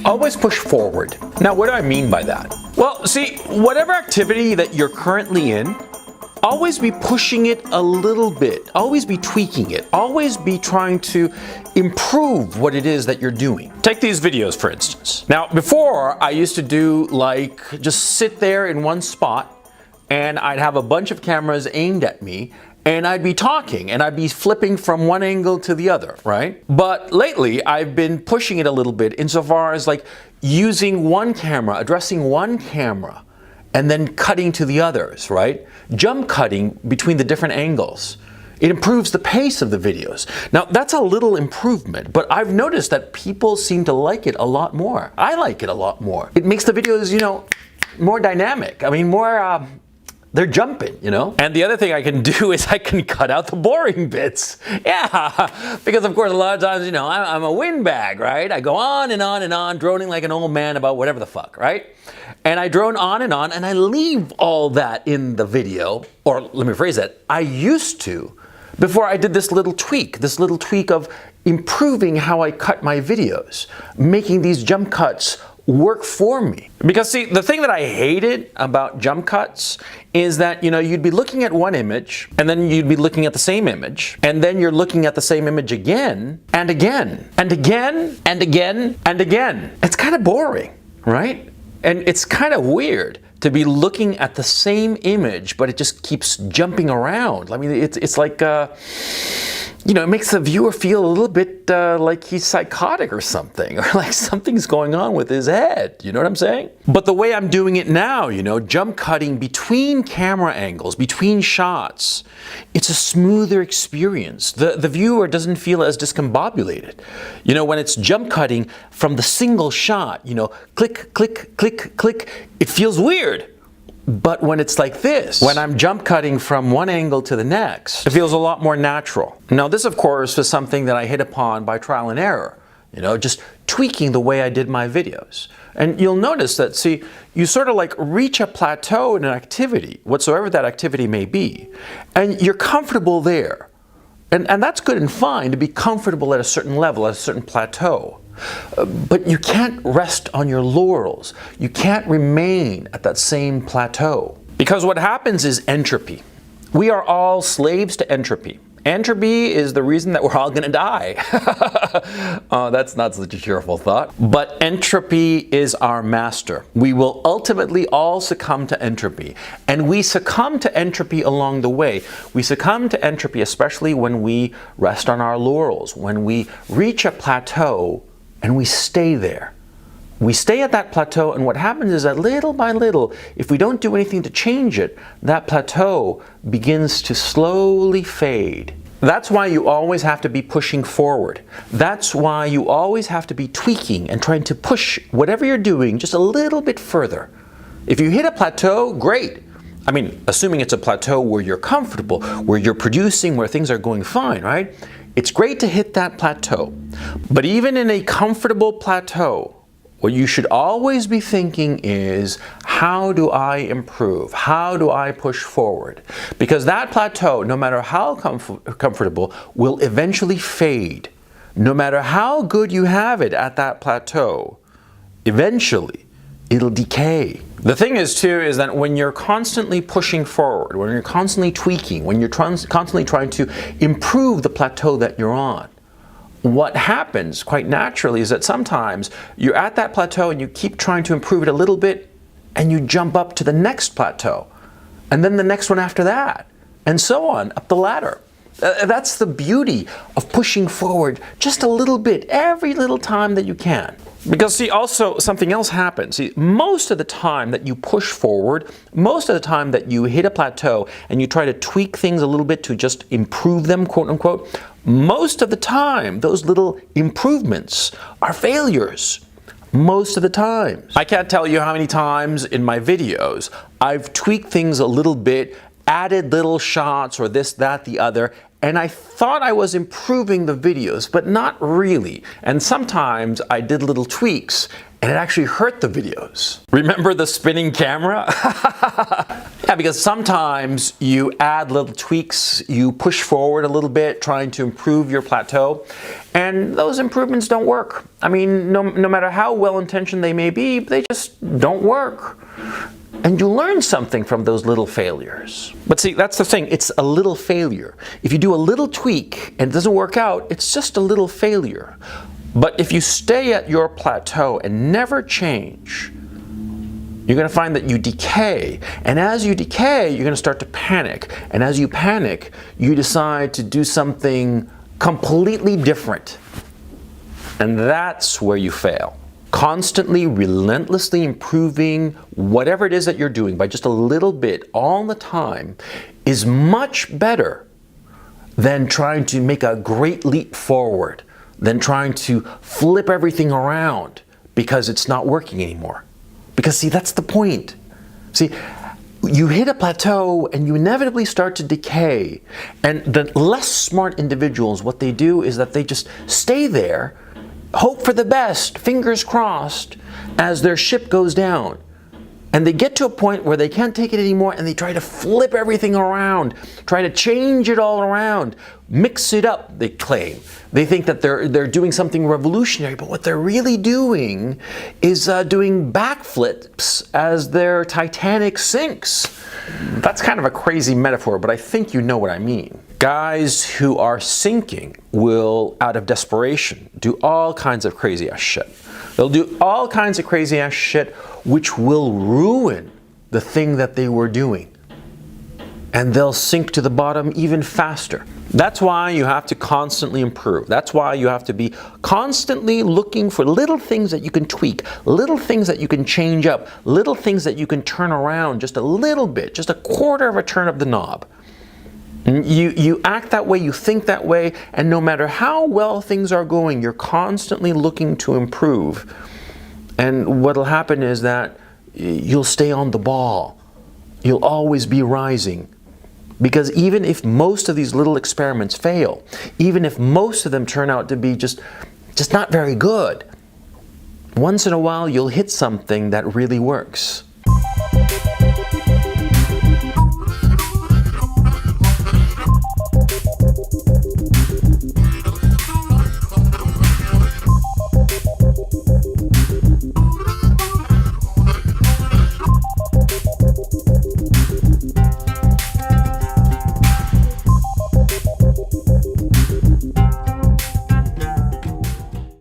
Always push forward. Now, what do I mean by that? Well, see, whatever activity that you're currently in, always be pushing it a little bit. Always be tweaking it. Always be trying to improve what it is that you're doing. Take these videos, for instance. Now, before, I used to do like, just sit there in one spot, and I'd have a bunch of cameras aimed at me, and I'd be talking, and I'd be flipping from one angle to the other, right? But lately, I've been pushing it a little bit insofar as like using one camera, addressing one camera, and then cutting to the others, right? Jump cutting between the different angles. It improves the pace of the videos. Now, that's a little improvement, but I've noticed that people seem to like it a lot more. I like it a lot more. It makes the videos, you know, more dynamic. I mean, more, they're jumping, you know? And the other thing I can do is I can cut out the boring bits. Yeah, because of course a lot of times, you know, I'm a windbag, right? I go on and on and on, droning like an old man about whatever the fuck, right? And I drone on and I leave all that in the video, or let me phrase that, I used to, before I did this little tweak of improving how I cut my videos, making these jump cuts work for me. Because see, the thing that I hated about jump cuts is that, you know, you'd be looking at one image, and then you'd be looking at the same image, and then you're looking at the same image again, and again, and again, and again, and again. It's kind of boring, right? And it's kind of weird to be looking at the same image, but it just keeps jumping around. I mean, it's like, you know, it makes the viewer feel a little bit like he's psychotic or something, or like something's going on with his head. You know what I'm saying? But the way I'm doing it now, you know, jump cutting between camera angles, between shots, it's a smoother experience. The viewer doesn't feel as discombobulated. You know, when it's jump cutting from the single shot, you know, click, click, click, click, it feels weird. But when it's like this, when I'm jump cutting from one angle to the next, it feels a lot more natural. Now this, of course, was something that I hit upon by trial and error, you know, just tweaking the way I did my videos. And you'll notice that, see, you sort of like reach a plateau in an activity, whatsoever that activity may be, and you're comfortable there. And that's good and fine to be comfortable at a certain level, at a certain plateau. But you can't rest on your laurels. You can't remain at that same plateau. Because what happens is entropy. We are all slaves to entropy. Entropy is the reason that we're all going to die. That's not such a cheerful thought. But entropy is our master. We will ultimately all succumb to entropy. And we succumb to entropy along the way. We succumb to entropy especially when we rest on our laurels, when we reach a plateau and we stay there. We stay at that plateau, and what happens is that little by little, if we don't do anything to change it, that plateau begins to slowly fade. That's why you always have to be pushing forward. That's why you always have to be tweaking and trying to push whatever you're doing just a little bit further. If you hit a plateau, great. I mean, assuming it's a plateau where you're comfortable, where you're producing, where things are going fine, right? It's great to hit that plateau. But even in a comfortable plateau, what you should always be thinking is, how do I improve? How do I push forward? Because that plateau, no matter how comfortable, will eventually fade. No matter how good you have it at that plateau, eventually it'll decay. The thing is too, is that when you're constantly pushing forward, when you're constantly tweaking, when you're constantly trying to improve the plateau that you're on, what happens quite naturally is that sometimes you're at that plateau and you keep trying to improve it a little bit, and you jump up to the next plateau, and then the next one after that, and so on, up the ladder. That's the beauty of pushing forward just a little bit, every little time that you can. Because see, also something else happens. See, most of the time that you push forward, most of the time that you hit a plateau and you try to tweak things a little bit to just improve them, quote unquote, most of the time those little improvements are failures. Most of the time. I can't tell you how many times in my videos I've tweaked things a little bit, added little shots or this, that, the other, and I thought I was improving the videos, but not really. And sometimes I did little tweaks and it actually hurt the videos. Remember the spinning camera? Yeah, because sometimes you add little tweaks, you push forward a little bit, trying to improve your plateau, and those improvements don't work. I mean, no matter how well-intentioned they may be, they just don't work. And you learn something from those little failures. But see, that's the thing, it's a little failure. If you do a little tweak and it doesn't work out, it's just a little failure. But if you stay at your plateau and never change, you're going to find that you decay. And as you decay, you're going to start to panic. And as you panic, you decide to do something completely different. And that's where you fail. Constantly, relentlessly improving whatever it is that you're doing by just a little bit all the time is much better than trying to make a great leap forward, than trying to flip everything around because it's not working anymore. Because see, that's the point. See, you hit a plateau and you inevitably start to decay. And the less smart individuals, what they do is that they just stay there, hope for the best, fingers crossed, as their ship goes down. And they get to a point where they can't take it anymore and they try to flip everything around, try to change it all around, mix it up, they claim. They think that they're doing something revolutionary, but what they're really doing is doing backflips as their Titanic sinks. That's kind of a crazy metaphor, but I think you know what I mean. Guys who are sinking will, out of desperation, do all kinds of crazy ass shit. They'll do all kinds of crazy ass shit which will ruin the thing that they were doing. And they'll sink to the bottom even faster. That's why you have to constantly improve. That's why you have to be constantly looking for little things that you can tweak, little things that you can change up, little things that you can turn around just a little bit, just a quarter of a turn of the knob. You act that way, you think that way, and no matter how well things are going, you're constantly looking to improve. And what'll happen is that you'll stay on the ball. You'll always be rising. Because even if most of these little experiments fail, even if most of them turn out to be just not very good, once in a while you'll hit something that really works.